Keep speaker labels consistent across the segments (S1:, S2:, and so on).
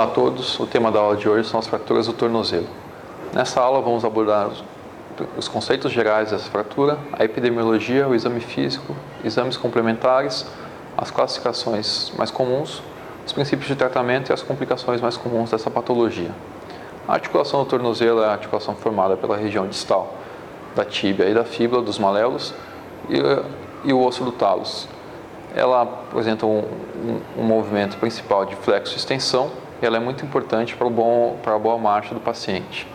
S1: Olá a todos, o tema da aula de hoje são as fraturas do tornozelo. Nessa aula vamos abordar os conceitos gerais dessa fratura, a epidemiologia, o exame físico, exames complementares, as classificações mais comuns, os princípios de tratamento e as complicações mais comuns dessa patologia. A articulação do tornozelo é a articulação formada pela região distal da tíbia e da fíbula dos malelos e o osso do talos. Ela apresenta um movimento principal de flexo e extensão e ela é muito importante para a boa marcha do paciente.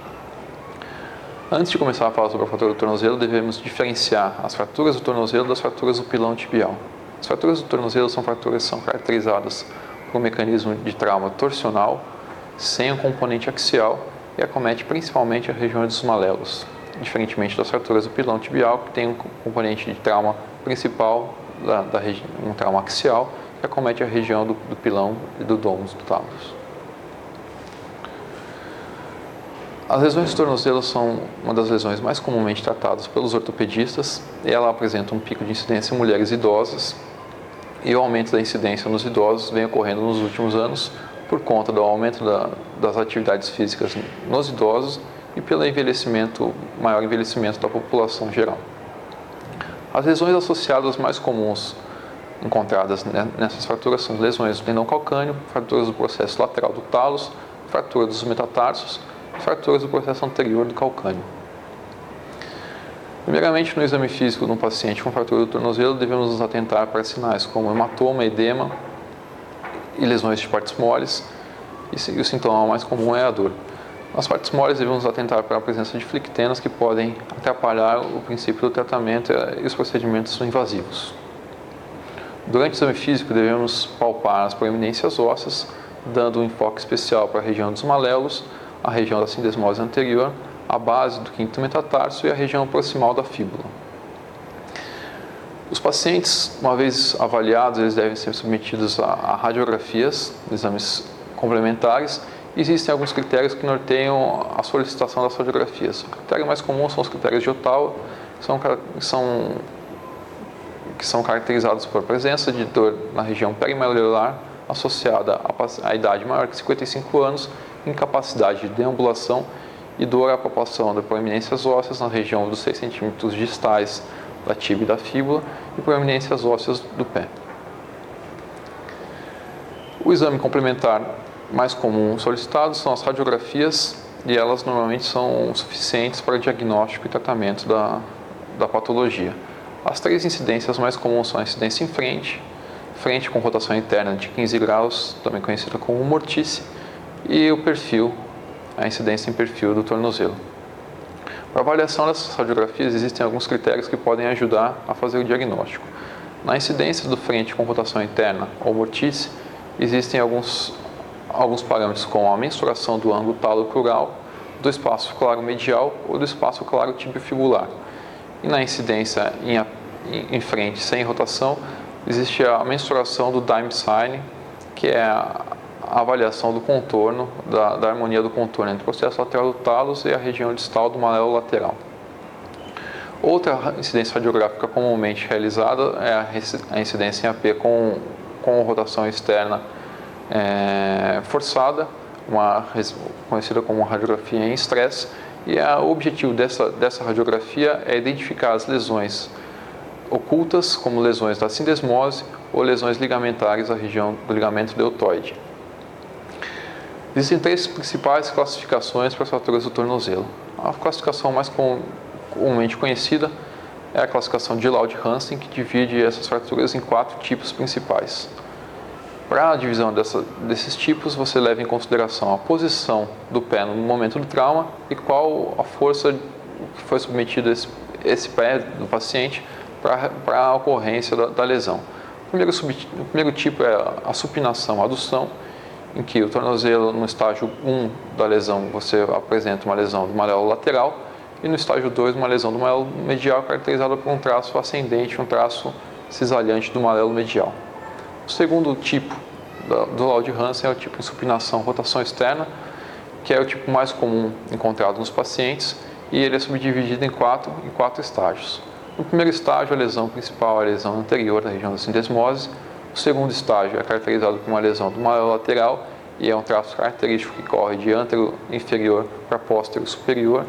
S1: Antes de começar a falar sobre a fratura do tornozelo, devemos diferenciar as fraturas do tornozelo das fraturas do pilão tibial. As fraturas do tornozelo são fraturas que são caracterizadas por um mecanismo de trauma torsional, sem o componente axial e acomete principalmente a região dos malelos, diferentemente das fraturas do pilão tibial, que tem um componente de trauma principal um trauma axial, que acomete a região do pilão e do dômus do talos. As lesões do tornozelo são uma das lesões mais comumente tratadas pelos ortopedistas e ela apresenta um pico de incidência em mulheres idosas e o aumento da incidência nos idosos vem ocorrendo nos últimos anos por conta do aumento das atividades físicas nos idosos e pelo maior envelhecimento da população geral. As lesões associadas mais comuns encontradas nessas fraturas são lesões do tendão calcâneo, fraturas do processo lateral do talos, fratura dos metatarsos e fraturas do processo anterior do calcâneo. Primeiramente, no exame físico de um paciente com fratura do tornozelo, devemos nos atentar para sinais como hematoma, edema e lesões de partes moles, e o sintoma mais comum é a dor. Nas partes moles, devemos nos atentar para a presença de flictenas que podem atrapalhar o princípio do tratamento e os procedimentos invasivos. Durante o exame físico, devemos palpar as proeminências ósseas, dando um enfoque especial para a região dos malelos, a região da sindesmose anterior, a base do quinto metatarso e a região proximal da fíbula. Os pacientes, uma vez avaliados, eles devem ser submetidos a radiografias, exames complementares. Existem alguns critérios que norteiam a solicitação das radiografias. O critério mais comum são os critérios de Ottawa, que são caracterizados por presença de dor na região perimedular associada à idade maior que 55 anos, incapacidade de deambulação e dor à palpação de proeminências ósseas na região dos 6 cm distais da tíbia e da fíbula e proeminências ósseas do pé. O exame complementar mais comum solicitado são as radiografias e elas normalmente são suficientes para diagnóstico e tratamento da patologia. As 3 incidências mais comuns são a incidência em frente com rotação interna de 15 graus, também conhecida como mortice, e o perfil, a incidência em perfil do tornozelo. Para a avaliação dessas radiografias existem alguns critérios que podem ajudar a fazer o diagnóstico. Na incidência do frente com rotação interna ou mortice, existem alguns parâmetros como a mensuração do ângulo talo-crural, do espaço claro medial ou do espaço claro tibio-fibular. E na incidência em frente sem rotação, existe a mensuração do Dime Sign, que é a avaliação do contorno, da harmonia do contorno entre o processo lateral do talos e a região distal do malelo lateral. Outra incidência radiográfica comumente realizada é a incidência em AP com rotação externa forçada, conhecida como radiografia em estresse, e o objetivo dessa radiografia é identificar as lesões ocultas, como lesões da sindesmose ou lesões ligamentares da região do ligamento deltoide. Existem 3 principais classificações para as fraturas do tornozelo. A classificação mais comumente conhecida é a classificação de Laud-Hansen, que divide essas fraturas em 4 tipos principais. Para a divisão desses tipos, você leva em consideração a posição do pé no momento do trauma e qual a força que foi submetida esse pé do paciente para a ocorrência da lesão. O primeiro tipo é a supinação, a adução, em que o tornozelo, no estágio 1 da lesão, você apresenta uma lesão do malelo lateral e no estágio 2 uma lesão do malelo medial caracterizada por um traço ascendente, um traço cisalhante do malelo medial. O segundo tipo do Laud-Hansen é o tipo de supinação, rotação externa, que é o tipo mais comum encontrado nos pacientes e ele é subdividido em quatro estágios. No primeiro estágio, a lesão principal é a lesão anterior da região da sindesmose. O segundo estágio é caracterizado por uma lesão do malelo lateral e é um traço característico que corre de antero inferior para póstero superior.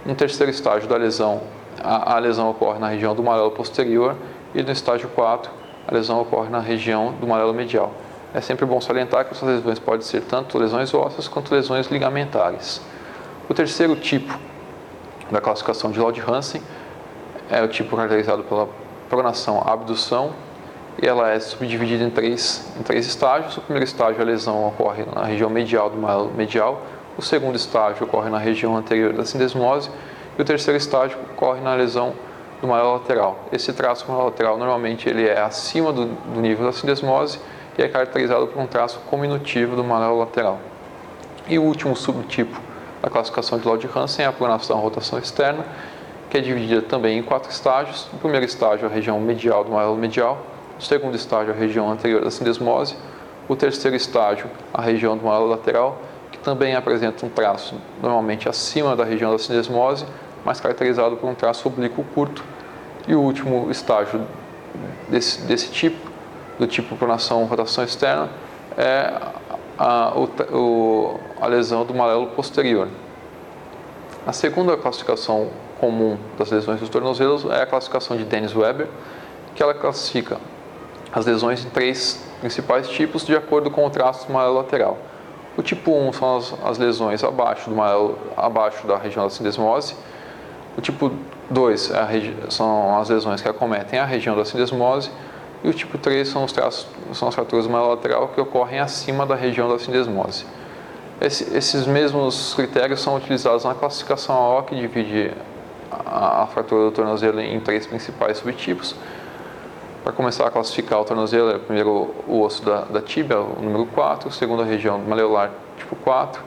S1: No terceiro estágio da lesão, a lesão ocorre na região do malelo posterior e no estágio 4, a lesão ocorre na região do malelo medial. É sempre bom salientar que essas lesões podem ser tanto lesões ósseas quanto lesões ligamentares. O terceiro tipo da classificação de Laud-Hansen é o tipo caracterizado pela pronação abdução, e ela é subdividida em três estágios. O primeiro estágio, a lesão ocorre na região medial do malelo medial. O segundo estágio ocorre na região anterior da sindesmose. E o terceiro estágio ocorre na lesão do malelo lateral. Esse traço malelo lateral, normalmente, ele é acima do nível da sindesmose e é caracterizado por um traço cominutivo do malelo lateral. E o último subtipo da classificação de Laud-Hansen é a pronação rotação externa, que é dividida também em 4 estágios. O primeiro estágio, a região medial do malelo medial. O segundo estágio, a região anterior da sindesmose. O terceiro estágio, a região do malelo lateral, que também apresenta um traço normalmente acima da região da sindesmose, mas caracterizado por um traço oblíquo curto. E o último estágio desse tipo, do tipo pronação rotação externa, é a lesão do malelo posterior. A segunda classificação comum das lesões dos tornozelos é a classificação de Dennis-Weber, que ela classifica as lesões em 3 principais tipos de acordo com o traço do malelo lateral. O tipo 1 são as lesões abaixo da região da sindesmose. O tipo 2 são as lesões que acometem a região da sindesmose. E o tipo 3 são as fraturas do malelo lateral que ocorrem acima da região da sindesmose. Esses mesmos critérios são utilizados na classificação AO, que divide a fratura do tornozelo em 3 principais subtipos. Para começar a classificar o tornozelo, é primeiro o osso da tíbia, o número 4, segundo a região maleolar, tipo 4,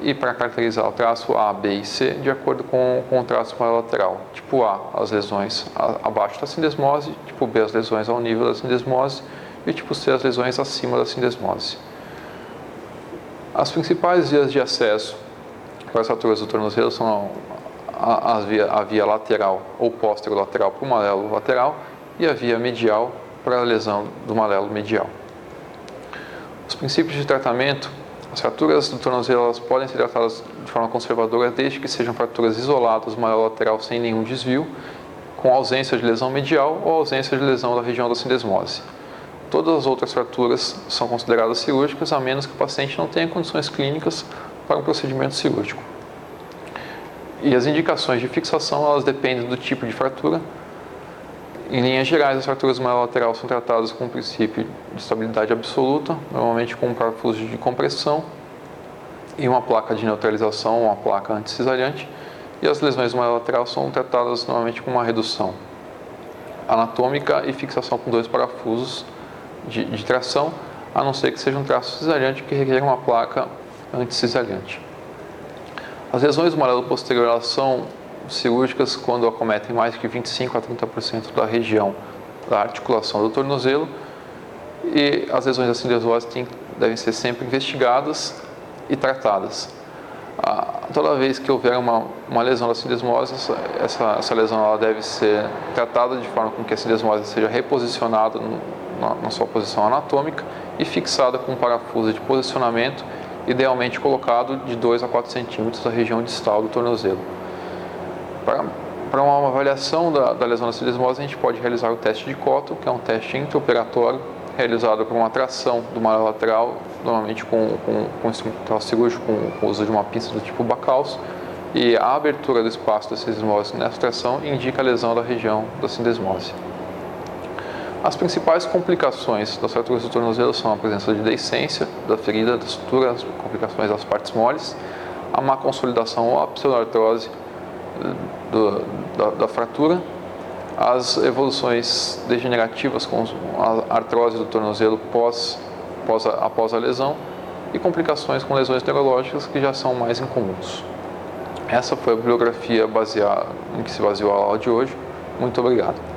S1: e para caracterizar o traço A, B e C, de acordo com o traço lateral. Tipo A, as lesões abaixo da sindesmose, tipo B, as lesões ao nível da sindesmose, e tipo C, as lesões acima da sindesmose. As principais vias de acesso para as fraturas do tornozelo são a via lateral ou posterolateral para o malelo lateral e a via medial para a lesão do malelo medial. Os princípios de tratamento: as fraturas do tornozelo elas podem ser tratadas de forma conservadora desde que sejam fraturas isoladas do malelo lateral sem nenhum desvio, com ausência de lesão medial ou ausência de lesão da região da sindesmose. Todas as outras fraturas são consideradas cirúrgicas, a menos que o paciente não tenha condições clínicas para um procedimento cirúrgico. E as indicações de fixação elas dependem do tipo de fratura. Em linhas gerais, as fraturas do malelo lateral são tratadas com o princípio de estabilidade absoluta, normalmente com um parafuso de compressão e uma placa de neutralização, uma placa anticesariante, e as lesões do malelo lateral são tratadas normalmente com uma redução anatômica e fixação com 2 parafusos de tração, a não ser que seja um traço cesariante que requer uma placa anticesariante. As lesões do malelo posterior elas são cirúrgicas quando acometem mais de 25 a 30% da região da articulação do tornozelo, e as lesões da sindesmose devem ser sempre investigadas e tratadas. Toda vez que houver uma lesão da sindesmose, essa lesão ela deve ser tratada de forma com que a sindesmose seja reposicionada na sua posição anatômica e fixada com um parafuso de posicionamento, idealmente colocado de 2 a 4 centímetros da região distal do tornozelo. Para uma avaliação da lesão da sindesmose, a gente pode realizar o teste de Cotton, que é um teste intraoperatório realizado por uma tração do malelo lateral, normalmente com instrumento cirúrgico, com o uso de uma pinça do tipo Bacalhau, e a abertura do espaço da sindesmose nessa tração indica a lesão da região da sindesmose. As principais complicações das fraturas do tornozelo são a presença de deiscência da ferida, da sutura, as complicações das partes moles, a má consolidação ou a pseudoartrose da fratura, as evoluções degenerativas com a artrose do tornozelo após a lesão e complicações com lesões neurológicas que já são mais incomuns. Essa foi a bibliografia em que se baseou a aula de hoje. Muito obrigado.